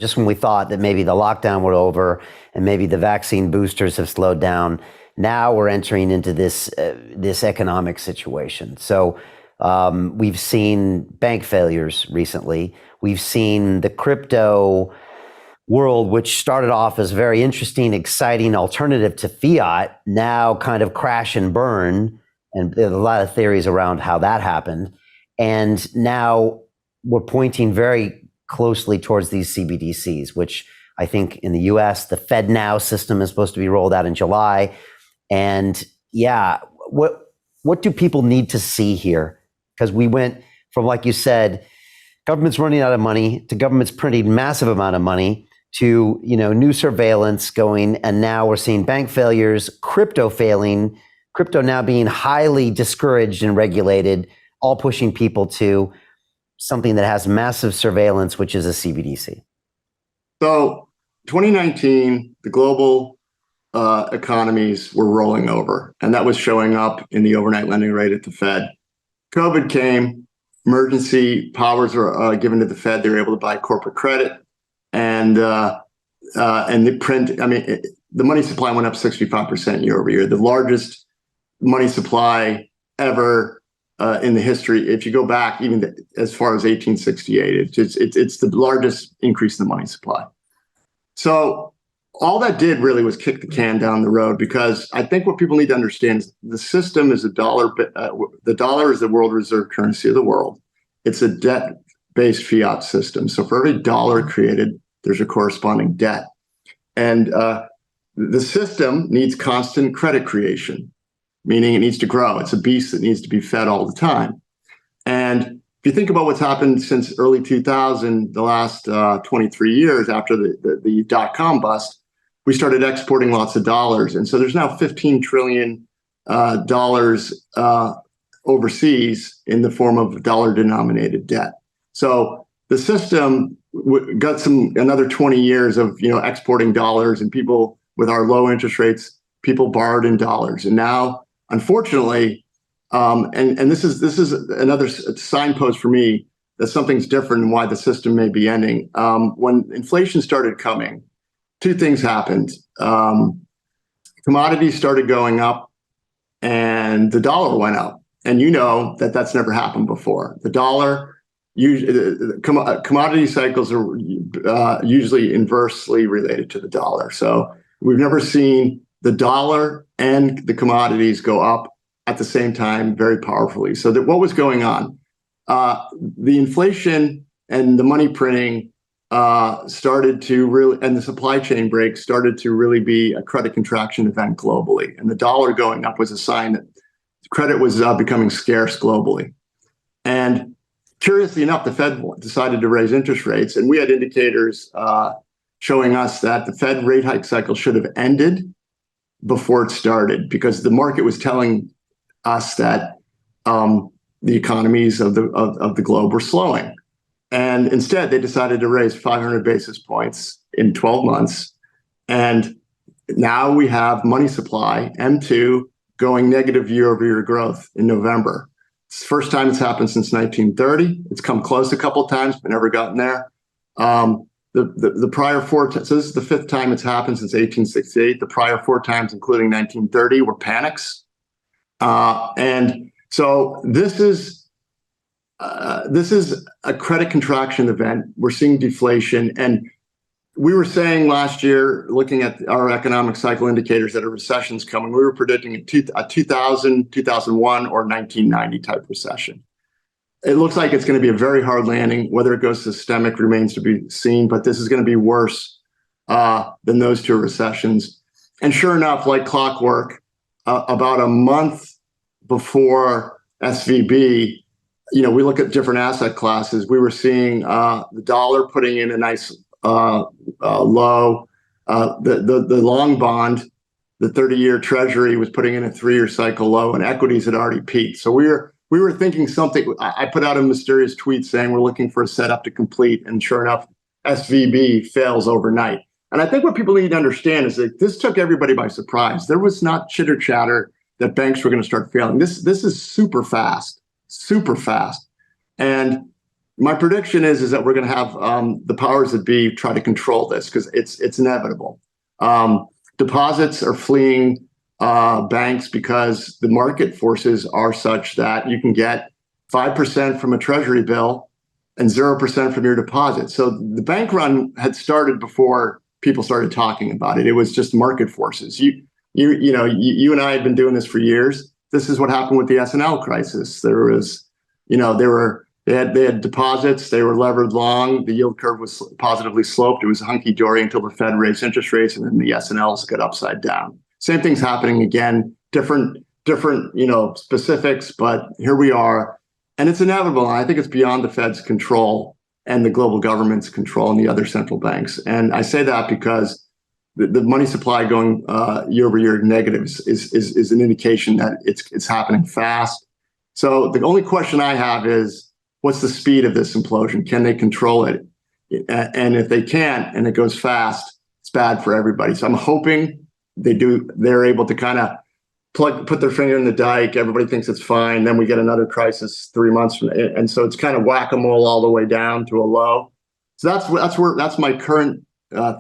just when we thought that maybe the lockdown were over and maybe the vaccine boosters have slowed down, now we're entering into this economic situation. So we've seen bank failures recently. We've seen the crypto world, which started off as a very interesting, exciting alternative to fiat, now kind of crash and burn. And there's a lot of theories around how that happened. And now we're pointing very closely towards these CBDCs, which I think in the US, the FedNow system is supposed to be rolled out in July. And yeah, what do people need to see here? Because we went from, like you said, government's running out of money to government's printing massive amount of money to, new surveillance going. And now we're seeing bank failures, crypto failing, crypto now being highly discouraged and regulated, all pushing people to something that has massive surveillance, which is a CBDC. So 2019, the global economies were rolling over, and that was showing up in the overnight lending rate at the Fed. COVID came, emergency powers were given to the Fed. They were able to buy corporate credit, and the print. I mean, the money supply went up 65% year over year, the largest money supply ever in the history. If you go back even as far as 1868, it's the largest increase in the money supply. So all that did really was kick the can down the road, because I think what people need to understand is the system is a dollar. The dollar is the world reserve currency of the world. It's a debt-based fiat system. So for every dollar created, there's a corresponding debt. And the system needs constant credit creation, meaning it needs to grow. It's a beast that needs to be fed all the time. And if you think about what's happened since early 2000, the last 23 years after the dot-com bust, we started exporting lots of dollars. And so there's now $15 trillion overseas in the form of dollar-denominated debt. So the system got another 20 years of exporting dollars, and people with our low interest rates, people borrowed in dollars. And now, unfortunately, and this is another signpost for me that something's different and why the system may be ending. When inflation started coming, two things happened. Commodities started going up, and the dollar went up. And that's never happened before. The dollar, commodity cycles are usually inversely related to the dollar. So we've never seen the dollar and the commodities go up at the same time very powerfully. So what was going on? The inflation and the money printing started to really, and the supply chain break started to really be a credit contraction event globally. And the dollar going up was a sign that credit was becoming scarce globally. And curiously enough, the Fed decided to raise interest rates, and we had indicators showing us that the Fed rate hike cycle should have ended before it started, because the market was telling us that the economies of the globe were slowing. And instead, they decided to raise 500 basis points in 12 months. And now we have money supply, M2, going negative year-over-year growth in November. It's the first time it's happened since 1930. It's come close a couple of times, but never gotten there. The prior four times, so this is the fifth time it's happened since 1868. The prior four times, including 1930, were panics. And so this is a credit contraction event. We're seeing deflation. And we were saying last year, looking at our economic cycle indicators, that a recession's coming. We were predicting a 2000, 2001, or 1990 type recession. It looks like it's going to be a very hard landing. Whether it goes systemic remains to be seen, but this is going to be worse than those two recessions. And sure enough, like clockwork, about a month before SVB, we look at different asset classes. We were seeing the dollar putting in a nice low. The long bond, the 30-year Treasury, was putting in a 3-year cycle low, and equities had already peaked. So we were thinking something. I put out a mysterious tweet saying we're looking for a setup to complete, and sure enough, SVB fails overnight. And I think what people need to understand is that this took everybody by surprise. There was not chitter chatter that banks were going to start failing. This is super fast. And My prediction is that we're going to have the powers that be try to control this because it's inevitable. Deposits are fleeing banks because the market forces are such that you can get 5% from a treasury bill and 0% from your deposit. So the bank run had started before people started talking about it. It was just market forces. You and I had been doing this for years. This is what happened with the S&L crisis. There was, they had deposits. They were levered long. The yield curve was positively sloped. It was hunky dory until the Fed raised interest rates, and then the S&Ls got upside down. Same thing's happening again. Different specifics, but here we are, and it's inevitable. And I think it's beyond the Fed's control and the global government's control and the other central banks. And I say that because the money supply going year over year negative is an indication that it's happening fast. So the only question I have is, what's the speed of this implosion? Can they control it? And if they can't, and it goes fast, it's bad for everybody. So I'm hoping they're able to kind of put their finger in the dike. Everybody thinks it's fine. Then we get another crisis 3 months from, and so it's kind of whack-a-mole all the way down to a low. So that's my current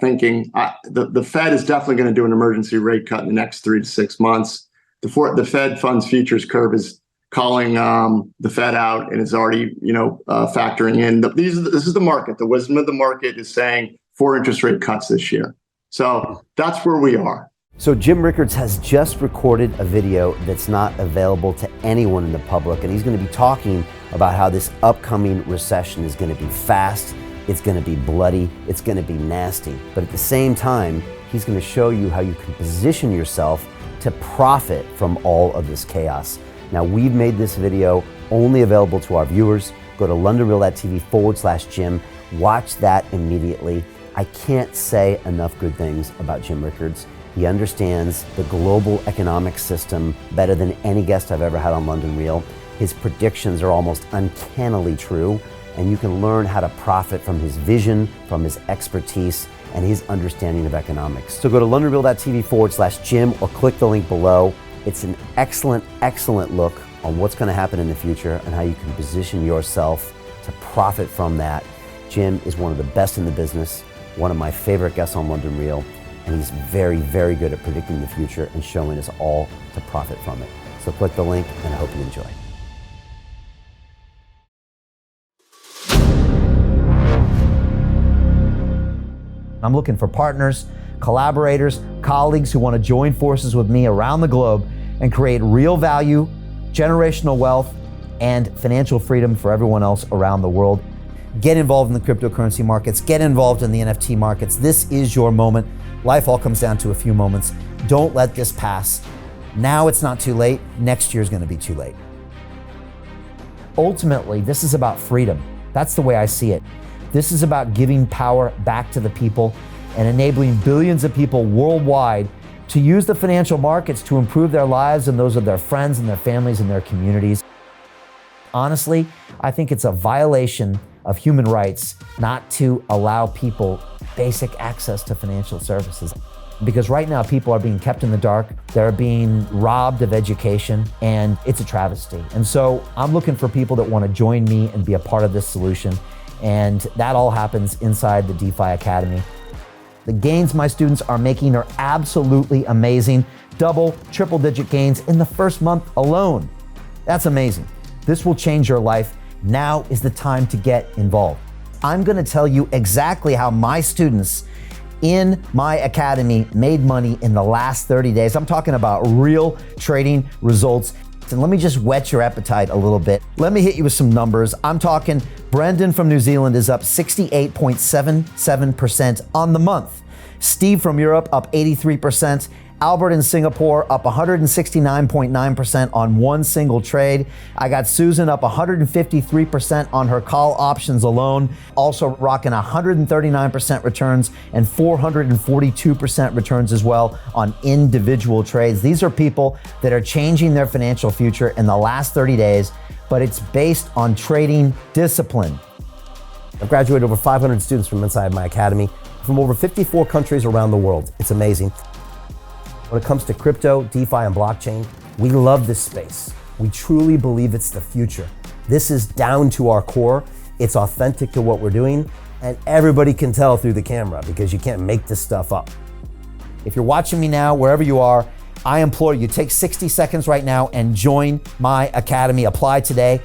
thinking. The Fed is definitely going to do an emergency rate cut in the next 3 to 6 months. The Fed funds futures curve is calling the Fed out and is already factoring in. This is the market. The wisdom of the market is saying 4 interest rate cuts this year. So that's where we are. So Jim Rickards has just recorded a video that's not available to anyone in the public, and he's going to be talking about how this upcoming recession is going to be fast, it's going to be bloody, it's going to be nasty. But at the same time, he's going to show you how you can position yourself to profit from all of this chaos. Now, we've made this video only available to our viewers. Go to londonreal.tv/Jim. Watch that immediately. I can't say enough good things about Jim Rickards. He understands the global economic system better than any guest I've ever had on London Real. His predictions are almost uncannily true, and you can learn how to profit from his vision, from his expertise, and his understanding of economics. So go to londonreal.tv/Jim or click the link below. It's an excellent, excellent look on what's going to happen in the future and how you can position yourself to profit from that. Jim is one of the best in the business, one of my favorite guests on London Real, and he's very, very good at predicting the future and showing us all to profit from it. So click the link, and I hope you enjoy. I'm looking for partners, collaborators, colleagues who want to join forces with me around the globe and create real value, generational wealth, and financial freedom for everyone else around the world. Get involved in the cryptocurrency markets, get involved in the NFT markets. This is your moment. Life all comes down to a few moments. Don't let this pass. Now it's not too late. Next year's going to be too late. Ultimately, this is about freedom. That's the way I see it. This is about giving power back to the people and enabling billions of people worldwide to use the financial markets to improve their lives and those of their friends and their families and their communities. Honestly, I think it's a violation of human rights not to allow people basic access to financial services. Because right now people are being kept in the dark, they're being robbed of education, and it's a travesty. And so I'm looking for people that want to join me and be a part of this solution. And that all happens inside the DeFi Academy. The gains my students are making are absolutely amazing. Double, triple digit gains in the first month alone. That's amazing. This will change your life. Now is the time to get involved. I'm going to tell you exactly how my students in my academy made money in the last 30 days. I'm talking about real trading results. And let me just whet your appetite a little bit. Let me hit you with some numbers. I'm talking Brendan from New Zealand is up 68.77% on the month. Steve from Europe up 83%. Albert in Singapore up 169.9% on one single trade. I got Susan up 153% on her call options alone, also rocking 139% returns and 442% returns as well on individual trades. These are people that are changing their financial future in the last 30 days, but it's based on trading discipline. I've graduated over 500 students from inside my academy from over 54 countries around the world. It's amazing. When it comes to crypto, DeFi, and blockchain, we love this space. We truly believe it's the future. This is down to our core, It's authentic to what we're doing, and everybody can tell through the camera because you can't make this stuff up. If you're watching me now, wherever you are, I implore you, take 60 seconds right now and join my academy. Apply today.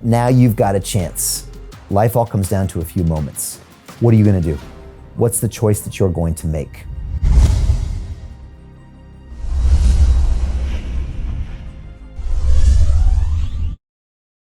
Now you've got a chance. Life all comes down to a few moments. What are you gonna do? What's the choice that you're going to make?